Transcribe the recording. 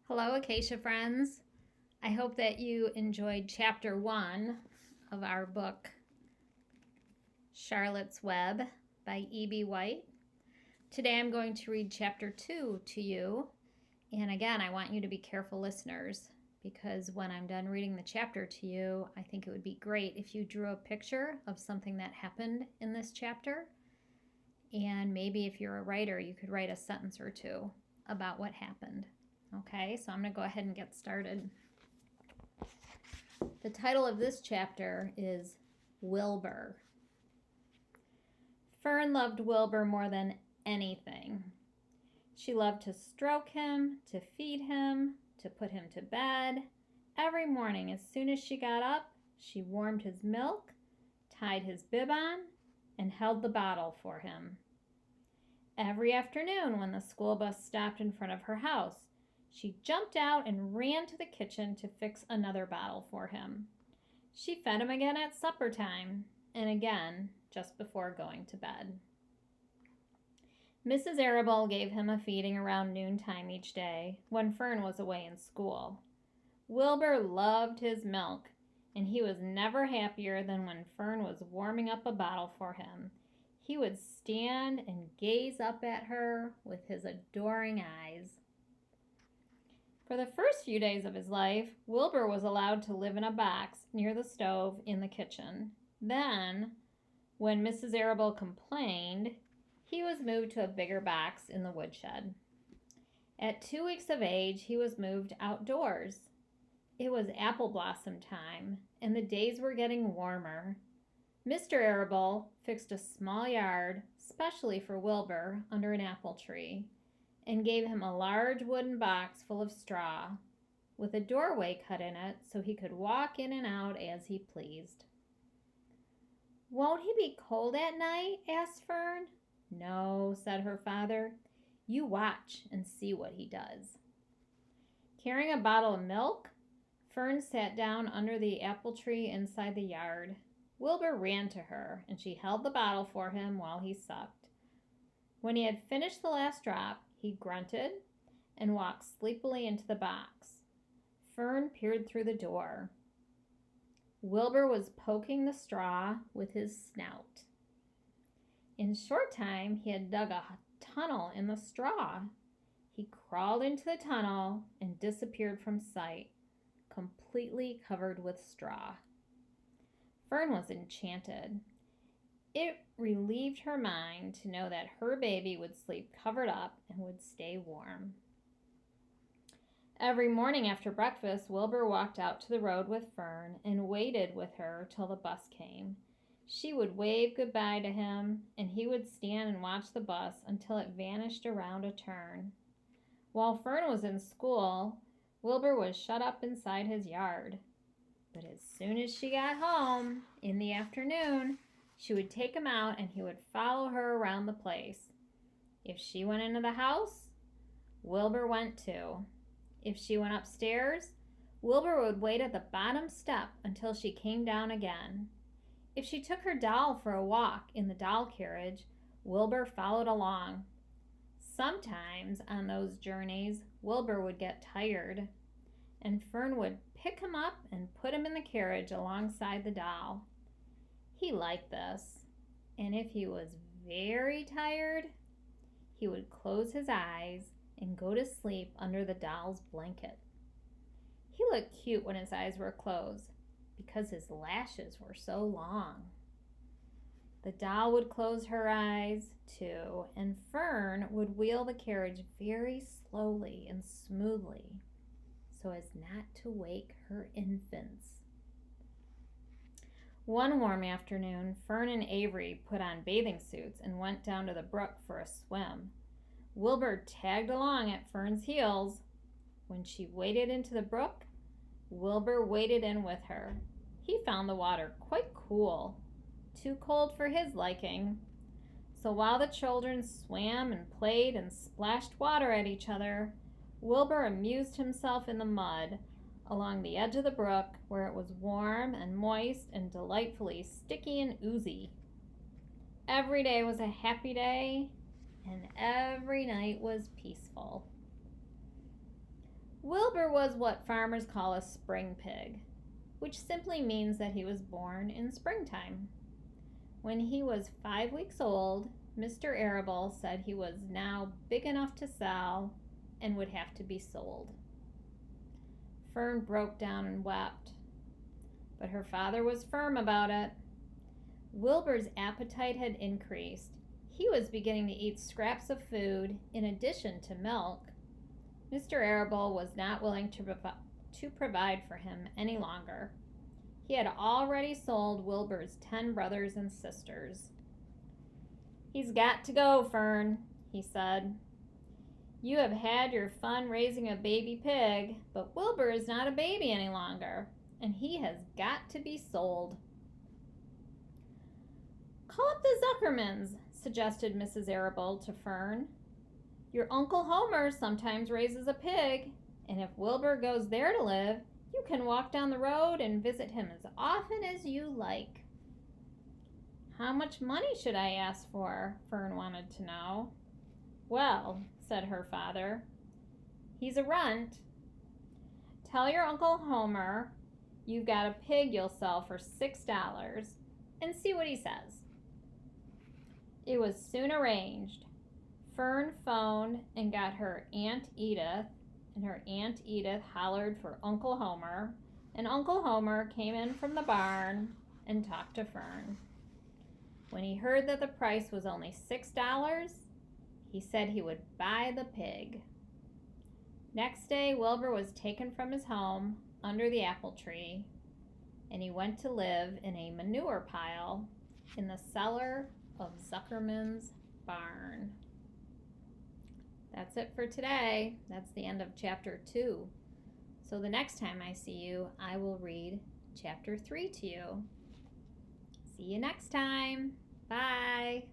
Hello, Acacia friends. I hope that you enjoyed chapter 1 of our book, Charlotte's Web by E.B. White. Today I'm going to read chapter 2 to you. And again, I want you to be careful listeners because when I'm done reading the chapter to you, I think it would be great if you drew a picture of something that happened in this chapter. And maybe if you're a writer, you could write a sentence or two about what happened. Okay, so I'm going to go ahead and get started. The title of this chapter is Wilbur. Fern loved Wilbur more than anything. She loved to stroke him, to feed him, to put him to bed. Every morning, as soon as she got up, she warmed his milk, tied his bib on, and held the bottle for him. Every afternoon, when the school bus stopped in front of her house, she jumped out and ran to the kitchen to fix another bottle for him. She fed him again at supper time, and again just before going to bed. Mrs. Arable gave him a feeding around noontime each day when Fern was away in school. Wilbur loved his milk, and he was never happier than when Fern was warming up a bottle for him. He would stand and gaze up at her with his adoring eyes. For the first few days of his life, Wilbur was allowed to live in a box near the stove in the kitchen. Then, when Mrs. Arable complained, he was moved to a bigger box in the woodshed. At 2 weeks of age, he was moved outdoors. It was apple blossom time, and the days were getting warmer. Mr. Arable fixed a small yard, specially for Wilbur, under an apple tree, and gave him a large wooden box full of straw, with a doorway cut in it so he could walk in and out as he pleased. "Won't he be cold at night?" asked Fern. "No," said her father. "You watch and see what he does." Carrying a bottle of milk, Fern sat down under the apple tree inside the yard. Wilbur ran to her, and she held the bottle for him while he sucked. When he had finished the last drop, he grunted and walked sleepily into the box. Fern peered through the door. Wilbur was poking the straw with his snout. In a short time, he had dug a tunnel in the straw. He crawled into the tunnel and disappeared from sight, completely covered with straw. Fern was enchanted. It relieved her mind to know that her baby would sleep covered up and would stay warm. Every morning after breakfast, Wilbur walked out to the road with Fern and waited with her till the bus came. She would wave goodbye to him, and he would stand and watch the bus until it vanished around a turn. While Fern was in school, Wilbur was shut up inside his yard. But as soon as she got home, in the afternoon, she would take him out and he would follow her around the place. If she went into the house, Wilbur went too. If she went upstairs, Wilbur would wait at the bottom step until she came down again. If she took her doll for a walk in the doll carriage, Wilbur followed along. Sometimes on those journeys, Wilbur would get tired, and Fern would pick him up and put him in the carriage alongside the doll. He liked this, and if he was very tired, he would close his eyes and go to sleep under the doll's blanket. He looked cute when his eyes were closed because his lashes were so long. The doll would close her eyes too, and Fern would wheel the carriage very slowly and smoothly so as not to wake her infants. One warm afternoon, Fern and Avery put on bathing suits and went down to the brook for a swim. Wilbur tagged along at Fern's heels. When she waded into the brook, Wilbur waded in with her. He found the water quite cool, too cold for his liking. So while the children swam and played and splashed water at each other, Wilbur amused himself in the mud along the edge of the brook where it was warm and moist and delightfully sticky and oozy. Every day was a happy day, and every night was peaceful. Wilbur was what farmers call a spring pig, which simply means that he was born in springtime. When he was 5 weeks old, Mr. Arable said he was now big enough to sell and would have to be sold. Fern broke down and wept, but her father was firm about it. Wilbur's appetite had increased. He was beginning to eat scraps of food in addition to milk. Mr. Arable was not willing to provide for him any longer. He had already sold Wilbur's 10 brothers and sisters. "He's got to go, Fern," he said. "You have had your fun raising a baby pig, but Wilbur is not a baby any longer, and he has got to be sold." "Call up the Zuckermans," suggested Mrs. Arable to Fern. "Your Uncle Homer sometimes raises a pig, and if Wilbur goes there to live, you can walk down the road and visit him as often as you like." "How much money should I ask for?" Fern wanted to know. "Well," said her father, "he's a runt. Tell your Uncle Homer you've got a pig you'll sell for $6 and see what he says." It was soon arranged. Fern phoned and got her Aunt Edith, and her Aunt Edith hollered for Uncle Homer, and Uncle Homer came in from the barn and talked to Fern. When he heard that the price was only $6, he said he would buy the pig. Next day, Wilbur was taken from his home under the apple tree, and he went to live in a manure pile in the cellar of Zuckerman's barn. That's it for today. That's the end of chapter 2. So the next time I see you, I will read chapter 3 to you. See you next time. Bye.